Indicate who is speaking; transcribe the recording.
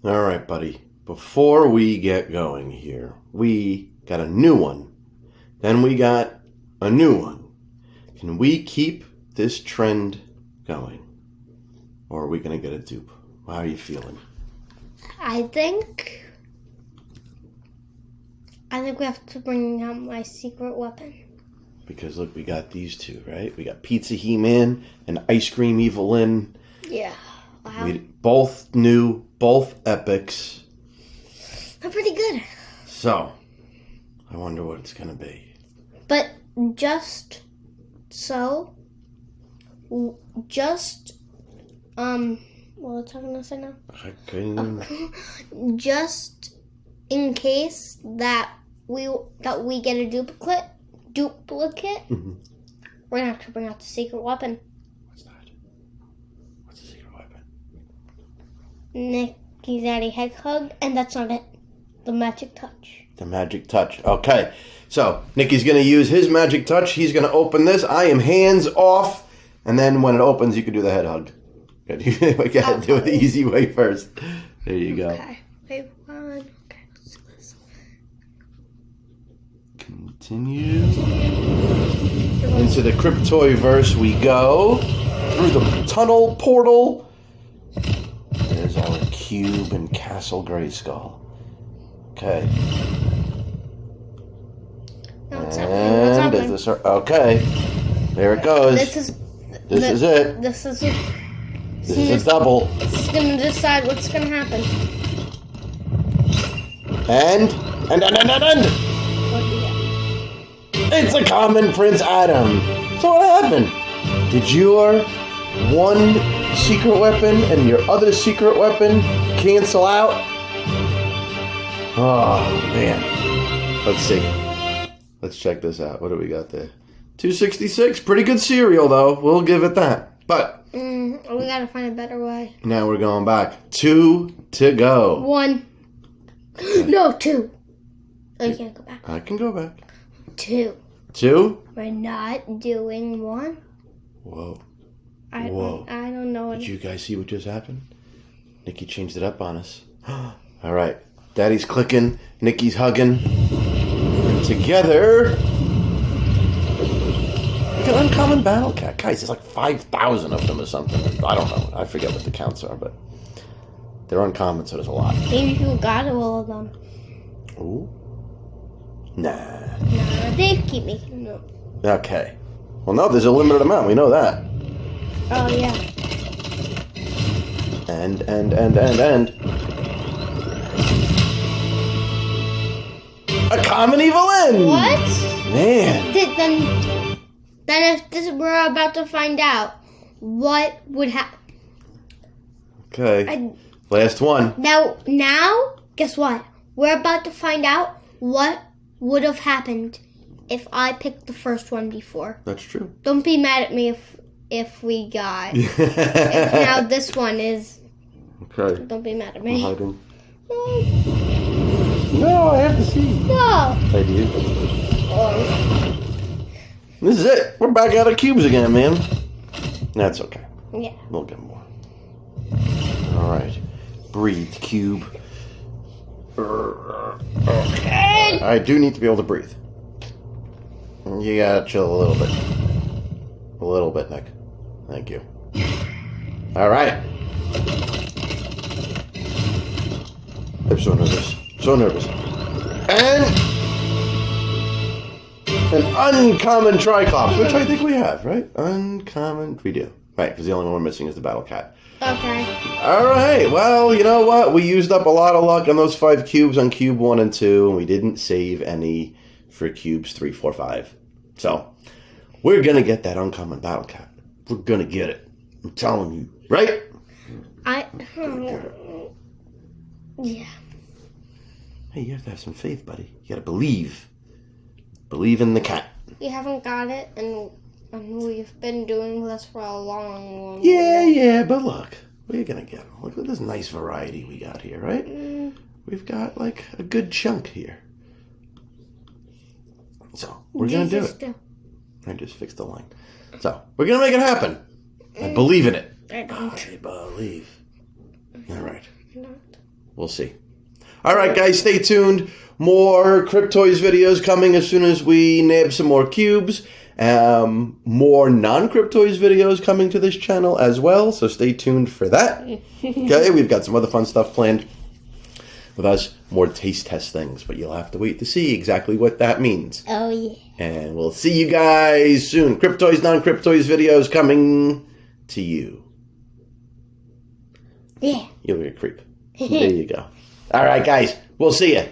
Speaker 1: All right, buddy. Before we get going here, we got a new one. Then we got a new one. Can we keep this trend going? Or are we going to get a dupe? How are you feeling?
Speaker 2: I think we have to bring out my secret weapon.
Speaker 1: Because look, we got these two, right? We got Pizza He-Man and Ice Cream evil-lyn.
Speaker 2: Yeah. Wow.
Speaker 1: Both new, both epics.
Speaker 2: They're pretty good.
Speaker 1: So, I wonder what it's going to be.
Speaker 2: But just, what was I going to say now? Just in case that we get a duplicate,
Speaker 1: Mm-hmm.
Speaker 2: we're going to have to bring out the secret weapon.
Speaker 1: What's that? What's the secret weapon?
Speaker 2: Nicky's Daddy Head Hug, and that's not it. The magic touch.
Speaker 1: The magic touch. Okay. So, Nicky's going to use his magic touch. He's going to open this. I am hands off. And then when it opens, you can do the head hug. Good. We got to do it the easy way first. There you go.
Speaker 2: Okay. Wait, one. Okay, let's do this.
Speaker 1: Continue. Into the Cryptoy-verse we go. Through the tunnel portal. There's our cube and Castle Grayskull. Okay.
Speaker 2: No, it's not.
Speaker 1: And is this okay. There it goes. This is it.
Speaker 2: This is
Speaker 1: a double.
Speaker 2: This is going to decide what's going to happen.
Speaker 1: And.
Speaker 2: What do you get?
Speaker 1: It's a common Prince Adam. So what happened? Did your one secret weapon and your other secret weapon cancel out? Oh, man. Let's see. Let's check this out. What do we got there? 266. Pretty good cereal, though. We'll give it that. But
Speaker 2: we got to find a better way.
Speaker 1: now we're going back. 2 to go.
Speaker 2: 1. No, 2. Oh, you can't go back.
Speaker 1: I can go back.
Speaker 2: 2.
Speaker 1: 2?
Speaker 2: We're not doing 1.
Speaker 1: Whoa.
Speaker 2: I don't know.
Speaker 1: Did you guys see what just happened? Nicky changed it up on us. All right. Daddy's clicking. Nicky's hugging. And together, like an uncommon battle cat. Guys, there's like 5,000 of them or something. I don't know. I forget what the counts are, but they're uncommon, so there's a lot.
Speaker 2: Maybe you got all of them.
Speaker 1: Ooh. Nah.
Speaker 2: Nah, they keep making them.
Speaker 1: Okay. Well, no, there's a limited amount. We know that.
Speaker 2: Oh, yeah.
Speaker 1: And. A common evil-lyn!
Speaker 2: What?
Speaker 1: Man.
Speaker 2: Then if we're about to find out what would happen.
Speaker 1: Okay. Last one.
Speaker 2: Now, guess what? We're about to find out what would have happened if I picked the first one before.
Speaker 1: That's true.
Speaker 2: Don't be mad at me if we got. If now this one is.
Speaker 1: Okay.
Speaker 2: Don't be mad at me.
Speaker 1: I'm hiding. No, I have to see.
Speaker 2: No.
Speaker 1: I do.
Speaker 2: Oh.
Speaker 1: This is it. We're back out of cubes again, man. That's okay.
Speaker 2: Yeah.
Speaker 1: We'll get more. All right. Breathe, cube. Okay. I do need to be able to breathe. You gotta chill a little bit. A little bit, Nick. Thank you. All right. I'm so nervous. So nervous. And an uncommon tri-klops, which I think we have, right? Uncommon. We do. Right, because the only one we're missing is the battle cat.
Speaker 2: Okay.
Speaker 1: All right. Well, you know what? We used up a lot of luck on those 5 cubes on cube 1 and 2, and we didn't save any for cubes 3, 4, 5. So, we're going to get that uncommon battle cat. We're going to get it. I'm telling you. Right?
Speaker 2: Yeah.
Speaker 1: Hey, you have to have some faith, buddy. You got to believe. Believe in the cat.
Speaker 2: We haven't got it, and we've been doing this for a long time.
Speaker 1: Yeah, but look. We're going to get them. Look at this nice variety we got here, right? We've got, like, a good chunk here. So, we're going to do it. I just fixed the line. So, we're going to make it happen. I believe in it.
Speaker 2: I don't.
Speaker 1: I believe. All right. we'll see. All right, guys, stay tuned. More Cryptoys videos coming as soon as we nab some more cubes. More non-Cryptoys videos coming to this channel as well, so stay tuned for that. Okay, we've got some other fun stuff planned with us, more taste test things, but you'll have to wait to see exactly what that means.
Speaker 2: Oh, yeah.
Speaker 1: And we'll see you guys soon. Cryptoys, non-Cryptoys videos coming to you.
Speaker 2: Yeah.
Speaker 1: You'll be a creep. There you go. All right, guys, we'll see you.